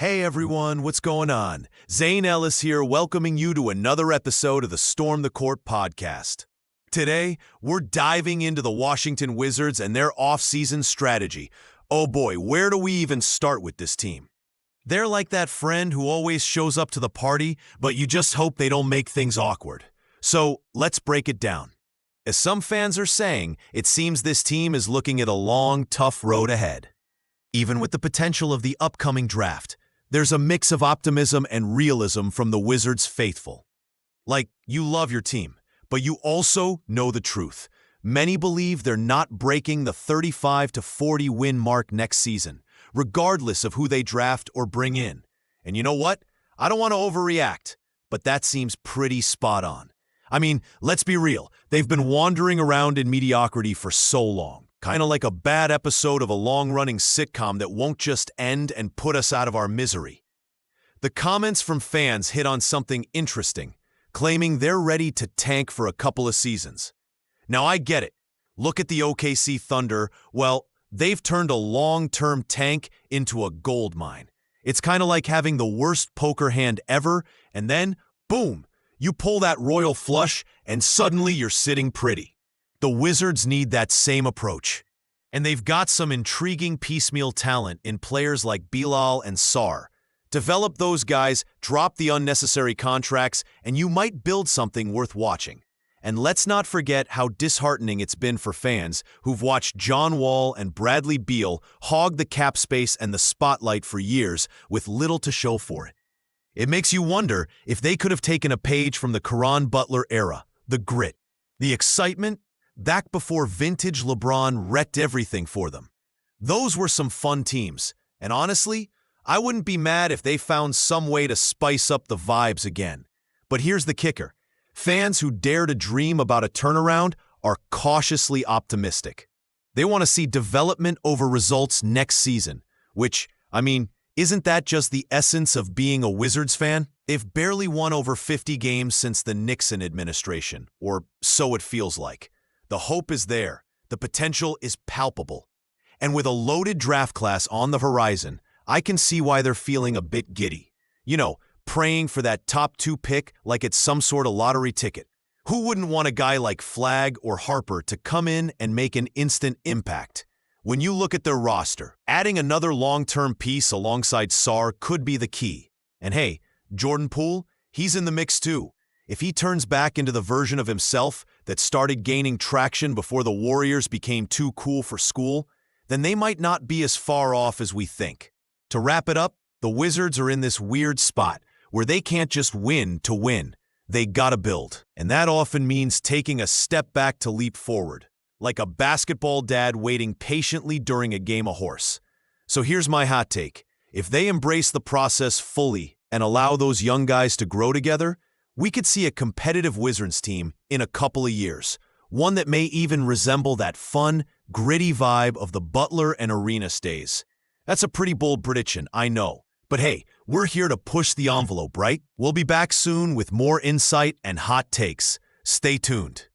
Hey everyone, what's going on? Zane Ellis here, welcoming you to another episode of the Storm the Court podcast. Today, we're diving into the Washington Wizards and their off-season strategy. Oh boy, where do we even start with this team? They're like that friend who always shows up to the party, but you just hope they don't make things awkward. So, let's break it down. As some fans are saying, it seems this team is looking at a long, tough road ahead. Even with the potential of the upcoming draft, there's a mix of optimism and realism from the Wizards faithful. Like, you love your team, but you also know the truth. Many believe they're not breaking the 35 to 40 win mark next season, regardless of who they draft or bring in. And you know what? I don't want to overreact, but that seems pretty spot on. I mean, let's be real. They've been wandering around in mediocrity for so long. Kind of like a bad episode of a long-running sitcom that won't just end and put us out of our misery. The comments from fans hit on something interesting, claiming they're ready to tank for a couple of seasons. Now, I get it. Look at the OKC Thunder. Well, they've turned a long-term tank into a gold mine. It's kind of like having the worst poker hand ever, and then, boom, you pull that royal flush, and suddenly you're sitting pretty. The Wizards need that same approach. And they've got some intriguing piecemeal talent in players like Bilal and Sarr. Develop those guys, drop the unnecessary contracts, and you might build something worth watching. And let's not forget how disheartening it's been for fans who've watched John Wall and Bradley Beal hog the cap space and the spotlight for years with little to show for it. It makes you wonder if they could have taken a page from the Caron Butler era, the grit, the excitement, back before vintage LeBron wrecked everything for them. Those were some fun teams, and honestly, I wouldn't be mad if they found some way to spice up the vibes again. But here's the kicker. Fans who dare to dream about a turnaround are cautiously optimistic. They want to see development over results next season, which, I mean, isn't that just the essence of being a Wizards fan? They've barely won over 50 games since the Nixon administration, or so it feels like. The hope is there. The potential is palpable. And with a loaded draft class on the horizon, I can see why they're feeling a bit giddy. You know, praying for that top 2 pick like it's some sort of lottery ticket. Who wouldn't want a guy like Flagg or Harper to come in and make an instant impact? When you look at their roster, adding another long-term piece alongside Sarr could be the key. And hey, Jordan Poole, he's in the mix too. If he turns back into the version of himself that started gaining traction before the Warriors became too cool for school, then they might not be as far off as we think. To wrap it up, the Wizards are in this weird spot where they can't just win to win. They gotta build. And that often means taking a step back to leap forward, like a basketball dad waiting patiently during a game of horse. So here's my hot take. If they embrace the process fully and allow those young guys to grow together, we could see a competitive Wizards team in a couple of years, one that may even resemble that fun, gritty vibe of the Butler and Arenas days. That's a pretty bold prediction, I know. But hey, we're here to push the envelope, right? We'll be back soon with more insight and hot takes. Stay tuned.